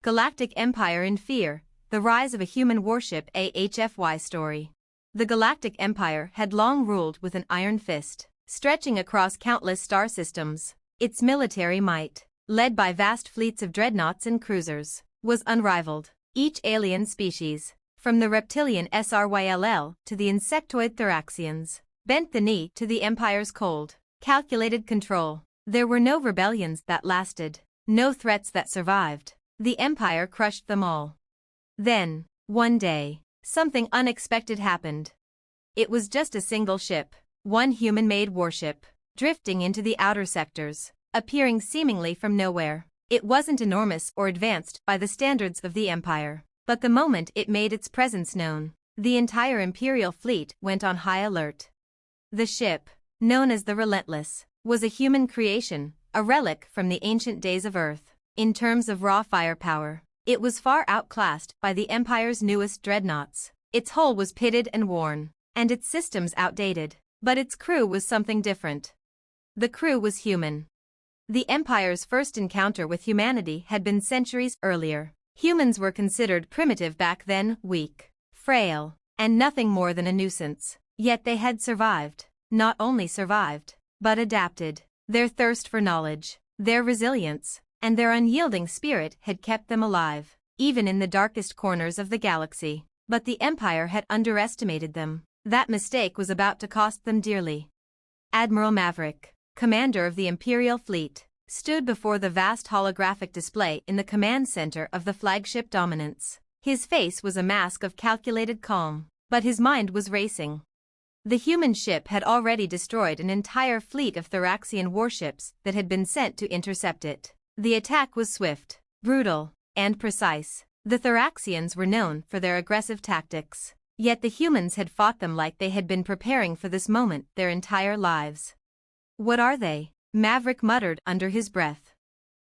Galactic Empire in Fear, The Rise of a Human Warship, a HFY story. The Galactic Empire had long ruled with an iron fist, stretching across countless star systems. Its military might, led by vast fleets of dreadnoughts and cruisers, was unrivaled. Each alien species, from the reptilian SRYLL to the insectoid Thraxians, bent the knee to the Empire's cold, calculated control. There were no rebellions that lasted, no threats that survived. The Empire crushed them all. Then, one day, something unexpected happened. It was just a single ship, one human-made warship, drifting into the outer sectors, appearing seemingly from nowhere. It wasn't enormous or advanced by the standards of the Empire, but the moment it made its presence known, the entire Imperial fleet went on high alert. The ship, known as the Relentless, was a human creation, a relic from the ancient days of Earth. In terms of raw firepower, it was far outclassed by the Empire's newest dreadnoughts. Its hull was pitted and worn, and its systems outdated, but its crew was something different. The crew was human. The Empire's first encounter with humanity had been centuries earlier. Humans were considered primitive back then, weak, frail, and nothing more than a nuisance. Yet they had survived, not only survived, but adapted. Their thirst for knowledge, their resilience, and their unyielding spirit had kept them alive, even in the darkest corners of the galaxy. But the Empire had underestimated them. That mistake was about to cost them dearly. Admiral Maverick, commander of the Imperial fleet, stood before the vast holographic display in the command center of the flagship Dominance. His face was a mask of calculated calm, but his mind was racing. The human ship had already destroyed an entire fleet of Thraxian warships that had been sent to intercept it. The attack was swift, brutal, and precise. The Thraxians were known for their aggressive tactics, yet the humans had fought them like they had been preparing for this moment their entire lives. "What are they?" Maverick muttered under his breath.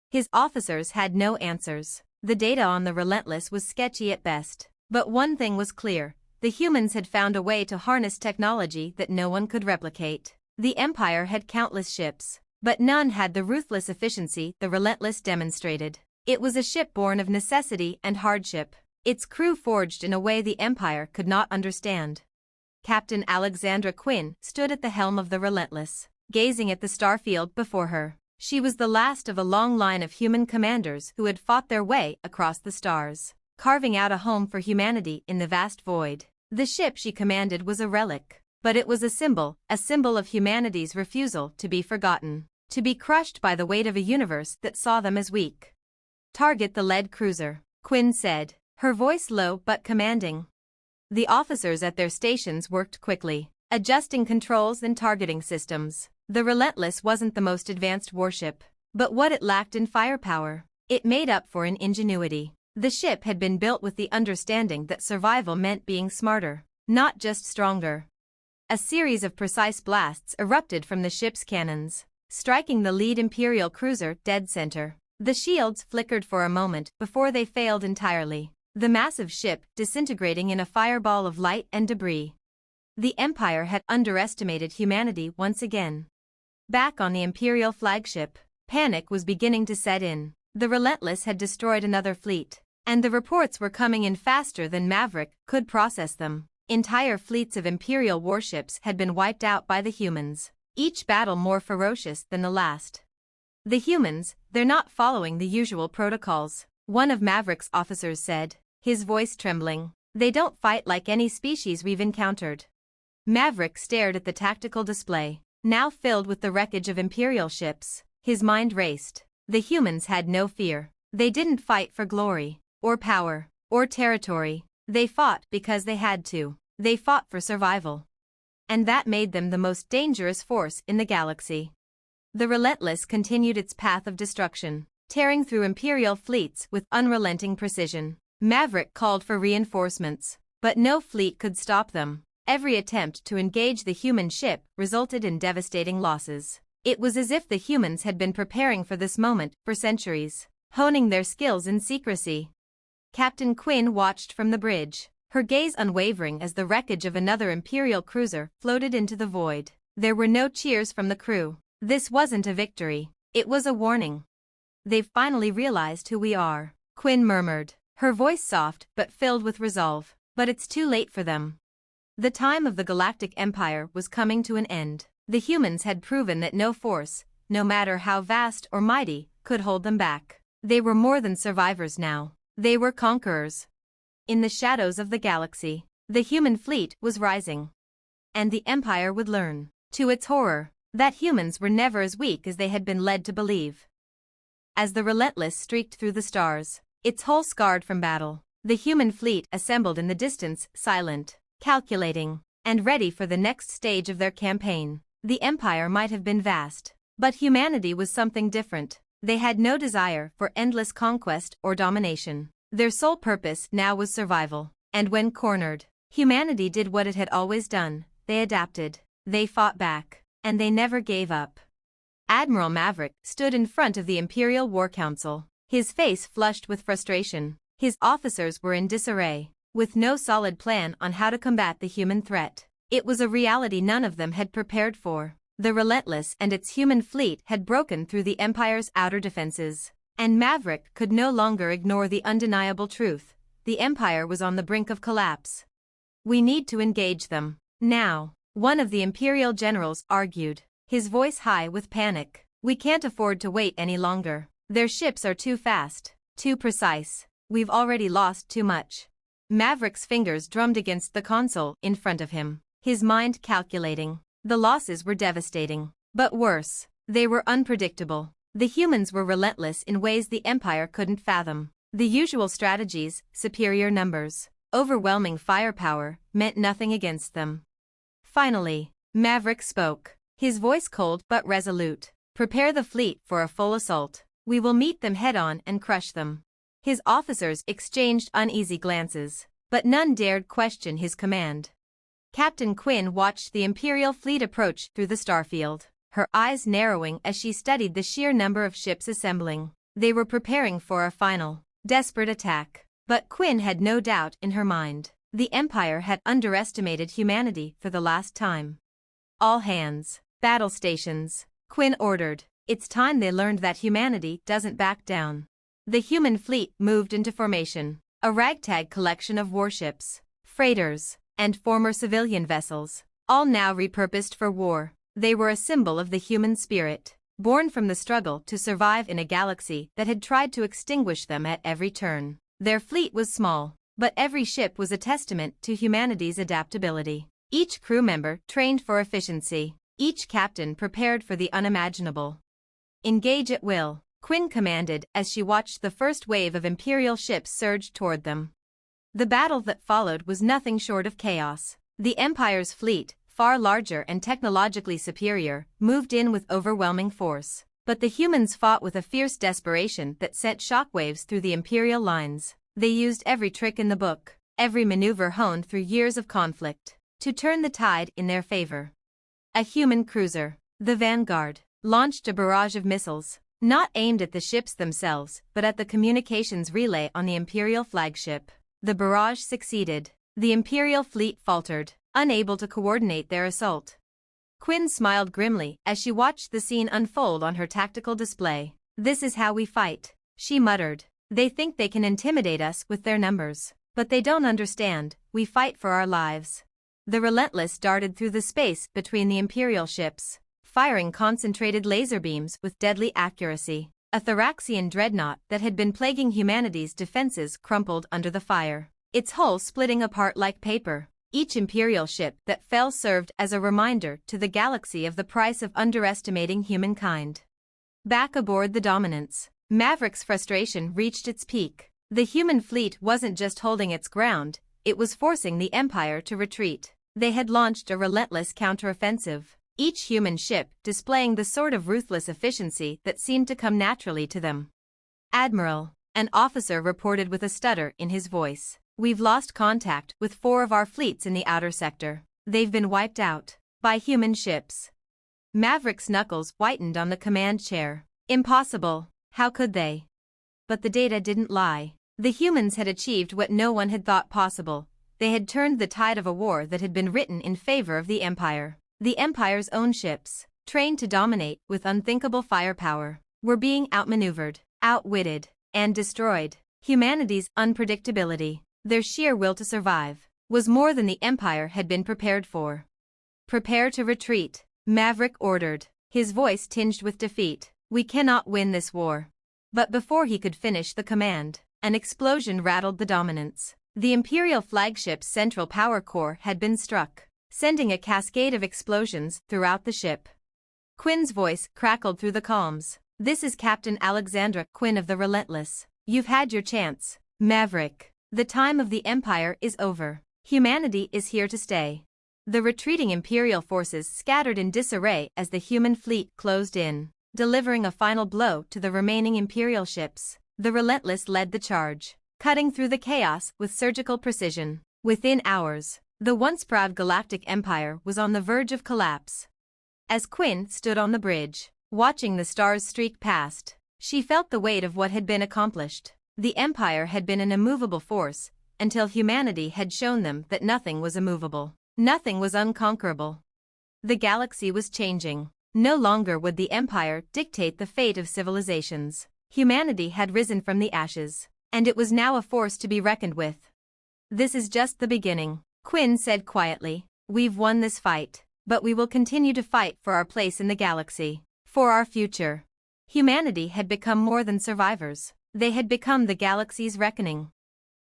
His officers had no answers. The data on the Relentless was sketchy at best, but one thing was clear: the humans had found a way to harness technology that no one could replicate. The Empire had countless ships, but none had the ruthless efficiency the Relentless demonstrated. It was a ship born of necessity and hardship, its crew forged in a way the Empire could not understand. Captain Alexandra Quinn stood at the helm of the Relentless, gazing at the starfield before her. She was the last of a long line of human commanders who had fought their way across the stars, carving out a home for humanity in the vast void. The ship she commanded was a relic, but it was a symbol of humanity's refusal to be forgotten, to be crushed by the weight of a universe that saw them as weak. "Target the lead cruiser," Quinn said, her voice low but commanding. The officers at their stations worked quickly, adjusting controls and targeting systems. The Relentless wasn't the most advanced warship, but what it lacked in firepower, it made up for in ingenuity. The ship had been built with the understanding that survival meant being smarter, not just stronger. A series of precise blasts erupted from the ship's cannons, striking the lead Imperial cruiser dead center. The shields flickered for a moment before they failed entirely, the massive ship disintegrating in a fireball of light and debris. The Empire had underestimated humanity once again. Back on the Imperial flagship, panic was beginning to set in. The Relentless had destroyed another fleet, and the reports were coming in faster than Maverick could process them. Entire fleets of Imperial warships had been wiped out by the humans, each battle more ferocious than the last. "The humans, they're not following the usual protocols," one of Maverick's officers said, his voice trembling. "They don't fight like any species we've encountered." Maverick stared at the tactical display, now filled with the wreckage of Imperial ships. His mind raced. The humans had no fear. They didn't fight for glory, or power, or territory. They fought because they had to. They fought for survival. And that made them the most dangerous force in the galaxy. The Relentless continued its path of destruction, tearing through Imperial fleets with unrelenting precision. Maverick called for reinforcements, but no fleet could stop them. Every attempt to engage the human ship resulted in devastating losses. It was as if the humans had been preparing for this moment for centuries, honing their skills in secrecy. Captain Quinn watched from the bridge, her gaze unwavering as the wreckage of another Imperial cruiser floated into the void. There were no cheers from the crew. This wasn't a victory, it was a warning. "They've finally realized who we are," Quinn murmured, her voice soft but filled with resolve. But it's too late for them. The time of the Galactic Empire was coming to an end. The humans had proven that no force, no matter how vast or mighty, could hold them back. They were more than survivors now. They were conquerors. In the shadows of the galaxy, the human fleet was rising. And the Empire would learn, to its horror, that humans were never as weak as they had been led to believe. As the Relentless streaked through the stars, its hull scarred from battle, the human fleet assembled in the distance, silent, calculating, and ready for the next stage of their campaign. The Empire might have been vast, but humanity was something different. They had no desire for endless conquest or domination. Their sole purpose now was survival. And when cornered, humanity did what it had always done. They adapted, they fought back, and they never gave up. Admiral Maverick stood in front of the Imperial War Council, his face flushed with frustration. His officers were in disarray, with no solid plan on how to combat the human threat. It was a reality none of them had prepared for. The Relentless and its human fleet had broken through the Empire's outer defenses, and Maverick could no longer ignore the undeniable truth. The Empire was on the brink of collapse. We need to engage them, now, one of the Imperial generals argued, his voice high with panic. We can't afford to wait any longer. Their ships are too fast, too precise. We've already lost too much. Maverick's fingers drummed against the console in front of him, his mind calculating. The losses were devastating. But worse, they were unpredictable. The humans were relentless in ways the Empire couldn't fathom. The usual strategies, superior numbers, overwhelming firepower, meant nothing against them. Finally, Maverick spoke, his voice cold but resolute. Prepare the fleet for a full assault. We will meet them head-on and crush them. His officers exchanged uneasy glances, but none dared question his command. Captain Quinn watched the Imperial fleet approach through the starfield, her eyes narrowing as she studied the sheer number of ships assembling. They were preparing for a final, desperate attack. But Quinn had no doubt in her mind. The Empire had underestimated humanity for the last time. All hands, battle stations, Quinn ordered. It's time they learned that humanity doesn't back down. The human fleet moved into formation, a ragtag collection of warships, freighters, and former civilian vessels, all now repurposed for war. They were a symbol of the human spirit, born from the struggle to survive in a galaxy that had tried to extinguish them at every turn. Their fleet was small, but every ship was a testament to humanity's adaptability. Each crew member trained for efficiency, each captain prepared for the unimaginable. Engage at will, Quinn commanded as she watched the first wave of Imperial ships surge toward them. The battle that followed was nothing short of chaos. The Empire's fleet, far larger and technologically superior, moved in with overwhelming force. But the humans fought with a fierce desperation that sent shockwaves through the Imperial lines. They used every trick in the book, every maneuver honed through years of conflict, to turn the tide in their favor. A human cruiser, the Vanguard, launched a barrage of missiles, not aimed at the ships themselves but at the communications relay on the Imperial flagship. The barrage succeeded. The Imperial fleet faltered, unable to coordinate their assault. Quinn smiled grimly as she watched the scene unfold on her tactical display. This is how we fight, she muttered. They think they can intimidate us with their numbers, but they don't understand. We fight for our lives. The Relentless darted through the space between the Imperial ships, firing concentrated laser beams with deadly accuracy. A Thraxian dreadnought that had been plaguing humanity's defenses crumpled under the fire, its hull splitting apart like paper. Each Imperial ship that fell served as a reminder to the galaxy of the price of underestimating humankind. Back aboard the Dominance, Maverick's frustration reached its peak. The human fleet wasn't just holding its ground, it was forcing the Empire to retreat. They had launched a relentless counteroffensive, each human ship displaying the sort of ruthless efficiency that seemed to come naturally to them. Admiral, an officer reported with a stutter in his voice. We've lost contact with 4 of our fleets in the outer sector. They've been wiped out by human ships. Maverick's knuckles whitened on the command chair. Impossible. How could they? But the data didn't lie. The humans had achieved what no one had thought possible. They had turned the tide of a war that had been written in favor of the Empire. The Empire's own ships, trained to dominate with unthinkable firepower, were being outmaneuvered, outwitted, and destroyed. Humanity's unpredictability, their sheer will to survive, was more than the Empire had been prepared for. "Prepare to retreat," Maverick ordered, his voice tinged with defeat. "We cannot win this war." But before he could finish the command, an explosion rattled the Dominance. The Imperial flagship's central power core had been struck, sending a cascade of explosions throughout the ship. Quinn's voice crackled through the comms. "This is Captain Alexandra Quinn of the Relentless. You've had your chance, Maverick. The time of the Empire is over. Humanity is here to stay." The retreating Imperial forces scattered in disarray as the human fleet closed in, delivering a final blow to the remaining Imperial ships. The Relentless led the charge, cutting through the chaos with surgical precision. Within hours, the once proud Galactic Empire was on the verge of collapse. As Quinn stood on the bridge, watching the stars streak past, she felt the weight of what had been accomplished. The Empire had been an immovable force, until humanity had shown them that nothing was immovable. Nothing was unconquerable. The galaxy was changing. No longer would the Empire dictate the fate of civilizations. Humanity had risen from the ashes, and it was now a force to be reckoned with. "This is just the beginning," Quinn said quietly. "We've won this fight, but we will continue to fight for our place in the galaxy, for our future." Humanity had become more than survivors. They had become the galaxy's reckoning.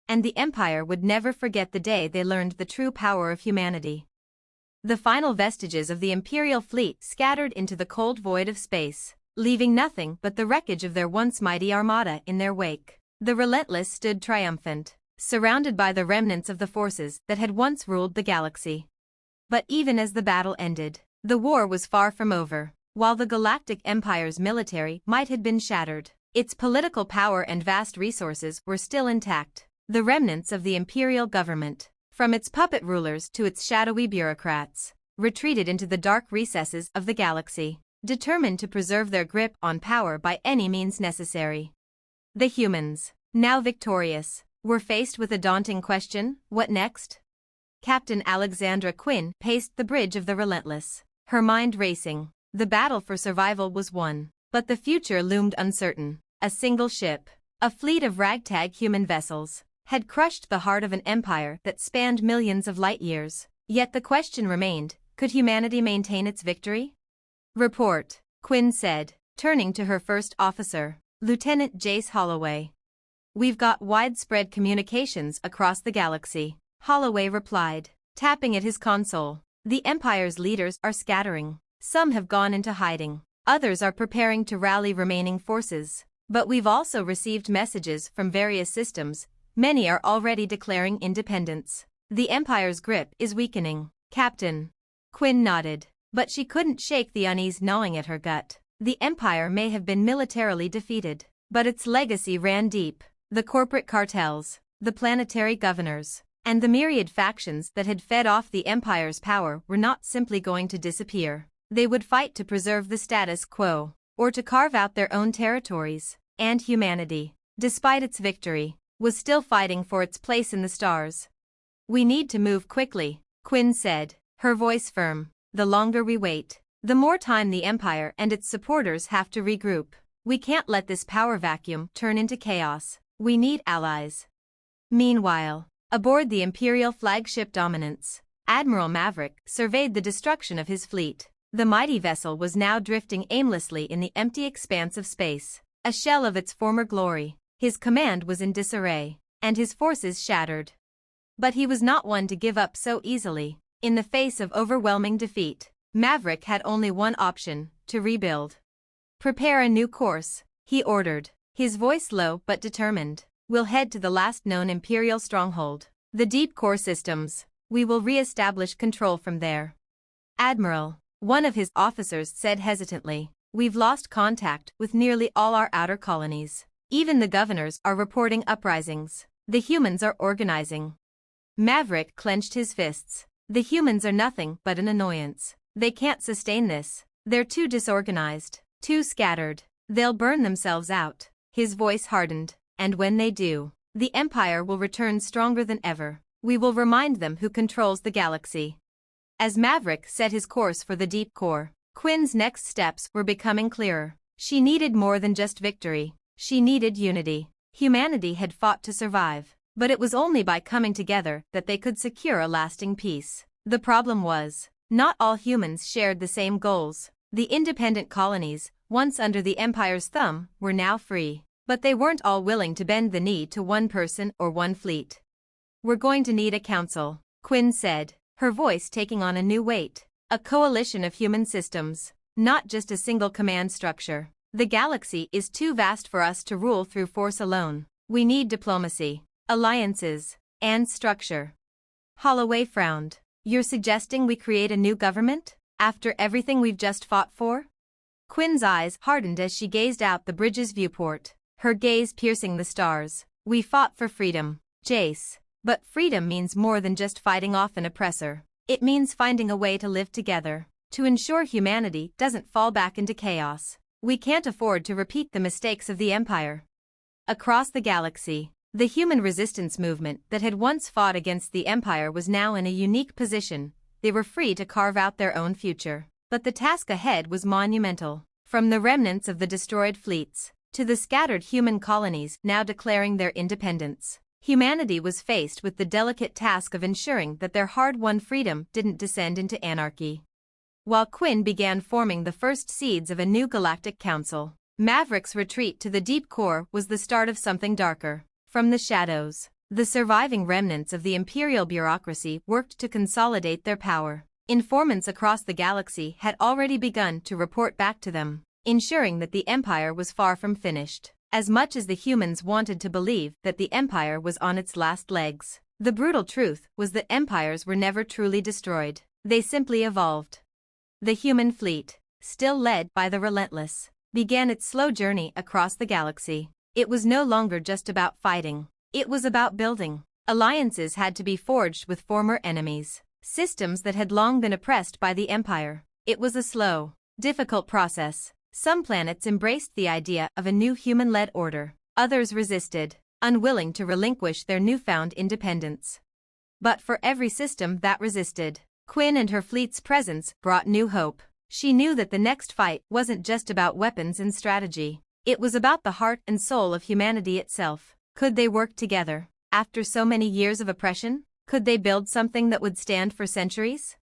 And the Empire would never forget the day they learned the true power of humanity. The final vestiges of the Imperial fleet scattered into the cold void of space, leaving nothing but the wreckage of their once mighty armada in their wake. The Relentless stood triumphant, surrounded by the remnants of the forces that had once ruled the galaxy. But even as the battle ended, the war was far from over. While the Galactic Empire's military might have been shattered, its political power and vast resources were still intact. The remnants of the imperial government, from its puppet rulers to its shadowy bureaucrats, retreated into the dark recesses of the galaxy, determined to preserve their grip on power by any means necessary. The humans, now victorious, were faced with a daunting question: what next? Captain Alexandra Quinn paced the bridge of the Relentless, her mind racing. The battle for survival was won, but the future loomed uncertain. A single ship, a fleet of ragtag human vessels, had crushed the heart of an empire that spanned millions of light years. Yet the question remained, could humanity maintain its victory? "Report," Quinn said, turning to her first officer, Lieutenant Jace Holloway. "We've got widespread communications across the galaxy," Holloway replied, tapping at his console. "The Empire's leaders are scattering. Some have gone into hiding. Others are preparing to rally remaining forces. But we've also received messages from various systems. Many are already declaring independence. The Empire's grip is weakening, Captain." Quinn nodded, but she couldn't shake the unease gnawing at her gut. The Empire may have been militarily defeated, but its legacy ran deep. The corporate cartels, the planetary governors, and the myriad factions that had fed off the Empire's power were not simply going to disappear. They would fight to preserve the status quo, or to carve out their own territories. And humanity, despite its victory, was still fighting for its place in the stars. "We need to move quickly," Quinn said, her voice firm. "The longer we wait, the more time the Empire and its supporters have to regroup. We can't let this power vacuum turn into chaos. We need allies." Meanwhile, aboard the Imperial flagship Dominance, Admiral Maverick surveyed the destruction of his fleet. The mighty vessel was now drifting aimlessly in the empty expanse of space, a shell of its former glory. His command was in disarray, and his forces shattered. But he was not one to give up so easily. In the face of overwhelming defeat, Maverick had only one option: to rebuild. "Prepare a new course," he ordered, his voice low but determined. "We'll head to the last known Imperial stronghold, the deep core systems. We will re-establish control from there." "Admiral," one of his officers said hesitantly, "we've lost contact with nearly all our outer colonies. Even the governors are reporting uprisings. The humans are organizing." Maverick clenched his fists. "The humans are nothing but an annoyance. They can't sustain this. They're too disorganized, too scattered. They'll burn themselves out." His voice hardened. "And when they do, the Empire will return stronger than ever. We will remind them who controls the galaxy." As Maverick set his course for the deep core, Quinn's next steps were becoming clearer. She needed more than just victory. She needed unity. Humanity had fought to survive, but it was only by coming together that they could secure a lasting peace. The problem was, not all humans shared the same goals. The independent colonies, once under the Empire's thumb, were now free. But they weren't all willing to bend the knee to one person or one fleet. "We're going to need a council," Quinn said, her voice taking on a new weight. "A coalition of human systems, not just a single command structure. The galaxy is too vast for us to rule through force alone. We need diplomacy, alliances, and structure." Holloway frowned. "You're suggesting we create a new government? After everything we've just fought for?" Quinn's eyes hardened as she gazed out the bridge's viewport, her gaze piercing the stars. "We fought for freedom, Jace. But freedom means more than just fighting off an oppressor. It means finding a way to live together, to ensure humanity doesn't fall back into chaos. We can't afford to repeat the mistakes of the Empire." Across the galaxy, the human resistance movement that had once fought against the Empire was now in a unique position. They were free to carve out their own future. But the task ahead was monumental. From the remnants of the destroyed fleets to the scattered human colonies now declaring their independence, humanity was faced with the delicate task of ensuring that their hard-won freedom didn't descend into anarchy. While Quinn began forming the first seeds of a new galactic council, Maverick's retreat to the deep core was the start of something darker. From the shadows, the surviving remnants of the imperial bureaucracy worked to consolidate their power. Informants across the galaxy had already begun to report back to them, ensuring that the Empire was far from finished. As much as the humans wanted to believe that the Empire was on its last legs, the brutal truth was that empires were never truly destroyed. They simply evolved. The human fleet, still led by the Relentless, began its slow journey across the galaxy. It was no longer just about fighting. It was about building. Alliances had to be forged with former enemies, systems that had long been oppressed by the Empire. It was a slow, difficult process. Some planets embraced the idea of a new human-led order. Others resisted, unwilling to relinquish their newfound independence. But for every system that resisted, Quinn and her fleet's presence brought new hope. She knew that the next fight wasn't just about weapons and strategy. It was about the heart and soul of humanity itself. Could they work together? After so many years of oppression, could they build something that would stand for centuries?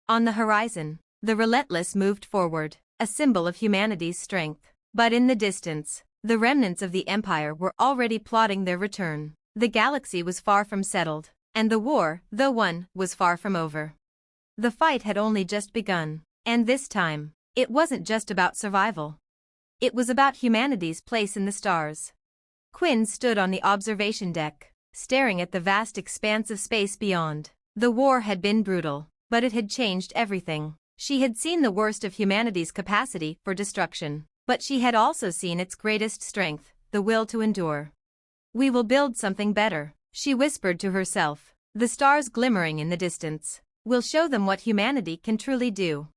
On the horizon, the Relentless moved forward, a symbol of humanity's strength. But in the distance, the remnants of the Empire were already plotting their return. The galaxy was far from settled, and the war, though won, was far from over. The fight had only just begun, and this time, it wasn't just about survival. It was about humanity's place in the stars. Quinn stood on the observation deck, staring at the vast expanse of space beyond. The war had been brutal, but it had changed everything. She had seen the worst of humanity's capacity for destruction, but she had also seen its greatest strength, the will to endure. "We will build something better," she whispered to herself, the stars glimmering in the distance. "We'll show them what humanity can truly do."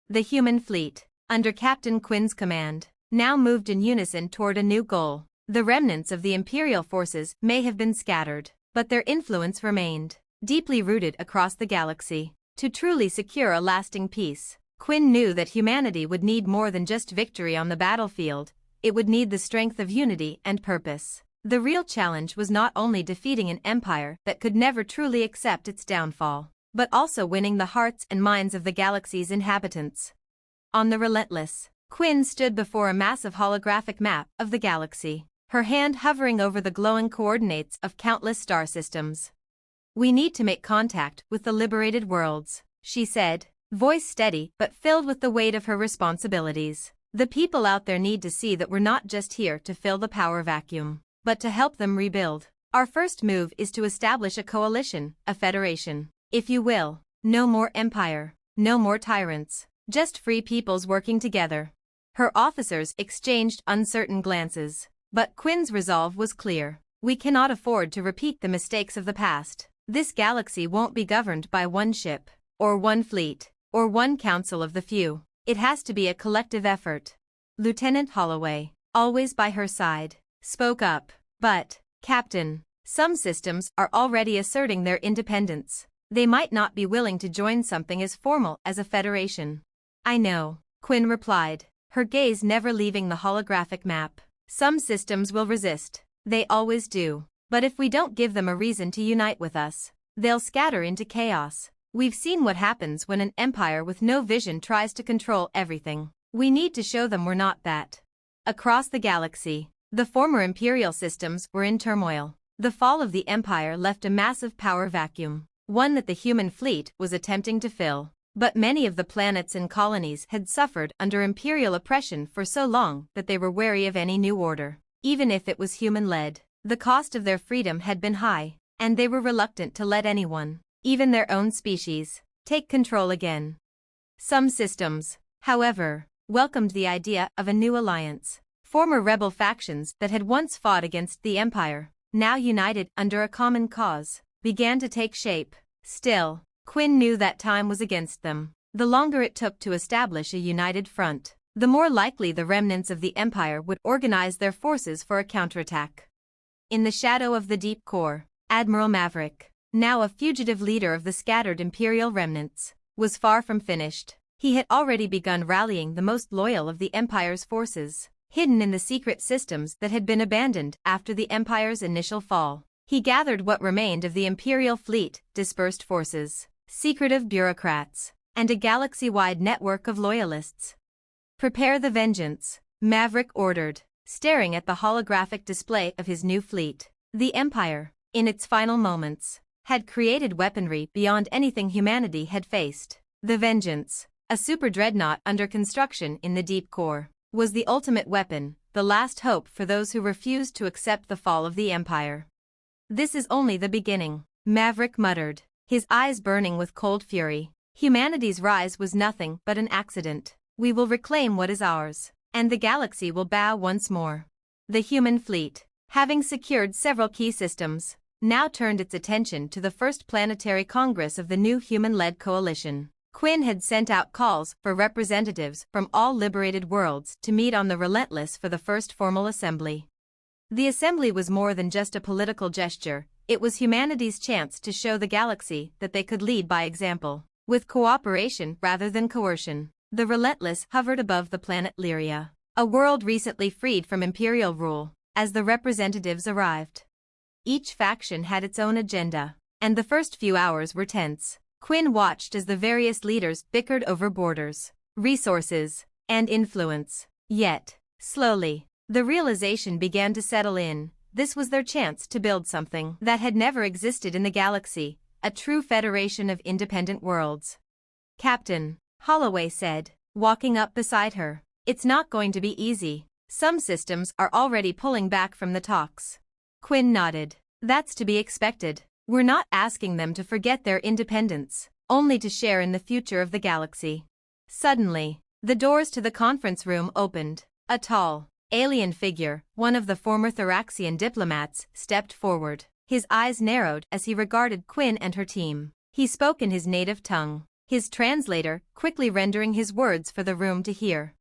The human fleet, under Captain Quinn's command, now moved in unison toward a new goal. The remnants of the Imperial forces may have been scattered, but their influence remained, deeply rooted across the galaxy. To truly secure a lasting peace, Quinn knew that humanity would need more than just victory on the battlefield. It would need the strength of unity and purpose. The real challenge was not only defeating an empire that could never truly accept its downfall, but also winning the hearts and minds of the galaxy's inhabitants. On the Relentless, Quinn stood before a massive holographic map of the galaxy, her hand hovering over the glowing coordinates of countless star systems. "We need to make contact with the liberated worlds," she said, voice steady but filled with the weight of her responsibilities. "The people out there need to see that we're not just here to fill the power vacuum, but to help them rebuild. Our first move is to establish a coalition, a federation, if you will. No more empire, no more tyrants, just free peoples working together." Her officers exchanged uncertain glances, but Quinn's resolve was clear. "We cannot afford to repeat the mistakes of the past. This galaxy won't be governed by one ship, or one fleet, or one council of the few. It has to be a collective effort." Lieutenant Holloway, always by her side, spoke up. "But, Captain, some systems are already asserting their independence. They might not be willing to join something as formal as a federation." "I know," Quinn replied, her gaze never leaving the holographic map. "Some systems will resist, They always do. But if we don't give them a reason to unite with us, they'll scatter into chaos. We've seen what happens when an empire with no vision tries to control everything. We need to show them we're not that. Across the galaxy, the former imperial systems were in turmoil. The fall of the empire left a massive power vacuum, one that the human fleet was attempting to fill. But many of the planets and colonies had suffered under imperial oppression for so long that they were wary of any new order, even if it was human-led. The cost of their freedom had been high, and they were reluctant to let anyone, even their own species, take control again. Some systems, however, welcomed the idea of a new alliance. Former rebel factions that had once fought against the empire, now united under a common cause, began to take shape. Still, Quinn knew that time was against them. The longer it took to establish a united front, the more likely the remnants of the empire would organize their forces for a counterattack. In the shadow of the deep core, Admiral Maverick, now a fugitive leader of the scattered imperial remnants, was far from finished. He had already begun rallying the most loyal of the empire's forces, hidden in the secret systems that had been abandoned after the empire's initial fall. He gathered what remained of the imperial fleet, dispersed forces, secretive bureaucrats, and a galaxy-wide network of loyalists. "Prepare the vengeance," Maverick ordered, staring at the holographic display of his new fleet. The Empire, in its final moments, had created weaponry beyond anything humanity had faced. The Vengeance, a super dreadnought under construction in the deep core, was the ultimate weapon, the last hope for those who refused to accept the fall of the Empire. "This is only the beginning," Maverick muttered, his eyes burning with cold fury. "Humanity's rise was nothing but an accident. We will reclaim what is ours, and the galaxy will bow once more." The human fleet, having secured several key systems, now turned its attention to the first planetary congress of the new human-led coalition. Quinn had sent out calls for representatives from all liberated worlds to meet on the Relentless for the first formal assembly. The assembly was more than just a political gesture, it was humanity's chance to show the galaxy that they could lead by example, with cooperation rather than coercion. The Relentless hovered above the planet Lyria, a world recently freed from imperial rule, as the representatives arrived. Each faction had its own agenda, and the first few hours were tense. Quinn watched as the various leaders bickered over borders, resources, and influence. Yet, slowly, the realization began to settle in. This was their chance to build something that had never existed in the galaxy, a true federation of independent worlds. "Captain," Holloway said, walking up beside her, "it's not going to be easy. Some systems are already pulling back from the talks." Quinn nodded. "That's to be expected. We're not asking them to forget their independence, only to share in the future of the galaxy." Suddenly, the doors to the conference room opened. A tall, alien figure, one of the former Thraxian diplomats, stepped forward. His eyes narrowed as he regarded Quinn and her team. He spoke in his native tongue, his translator quickly rendering his words for the room to hear.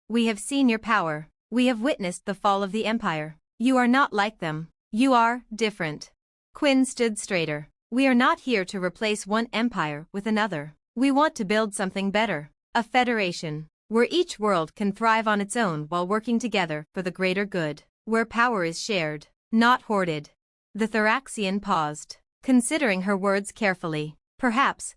"We have seen your power. We have witnessed the fall of the Empire. You are not like them. You are different." Quinn stood straighter. "We are not here to replace one empire with another. We want to build something better, a federation, where each world can thrive on its own while working together for the greater good, where power is shared, not hoarded." The Thraxian paused, considering her words carefully. Perhaps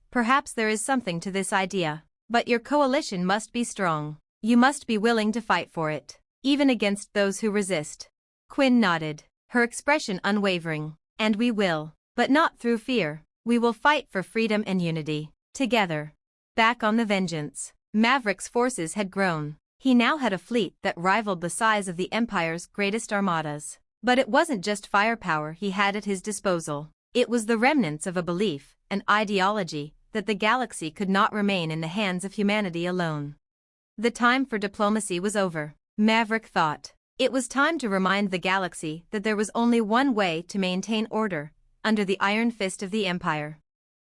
there is something to this idea. But your coalition must be strong. You must be willing to fight for it, even against those who resist." Quinn nodded, her expression unwavering. "And we will, but not through fear. We will fight for freedom and unity, together." Back on the Vengeance, Maverick's forces had grown. He now had a fleet that rivaled the size of the Empire's greatest armadas. But it wasn't just firepower he had at his disposal. It was the remnants of a belief, an ideology, that the galaxy could not remain in the hands of humanity alone. The time for diplomacy was over, Maverick thought. It was time to remind the galaxy that there was only one way to maintain order, under the iron fist of the Empire.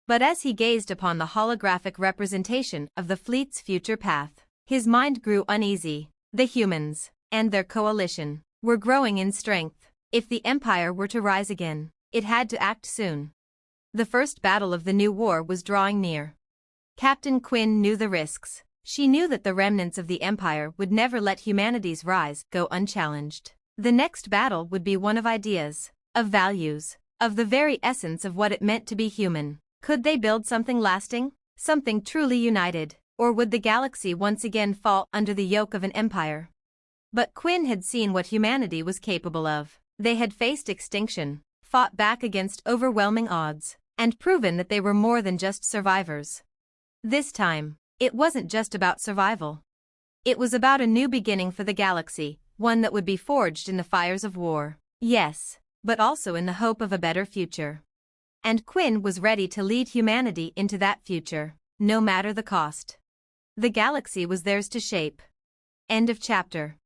But as he gazed upon the holographic representation of the fleet's future path, his mind grew uneasy. The humans, and their coalition, were growing in strength. If the Empire were to rise again, it had to act soon. The first battle of the new war was drawing near. Captain Quinn knew the risks. She knew that the remnants of the Empire would never let humanity's rise go unchallenged. The next battle would be one of ideas, of values, of the very essence of what it meant to be human. Could they build something lasting, something truly united, or would the galaxy once again fall under the yoke of an empire? But Quinn had seen what humanity was capable of. They had faced extinction, fought back against overwhelming odds, and proven that they were more than just survivors. This time, it wasn't just about survival. It was about a new beginning for the galaxy, one that would be forged in the fires of war. Yes, but also in the hope of a better future. And Quinn was ready to lead humanity into that future, no matter the cost. The galaxy was theirs to shape. End of chapter.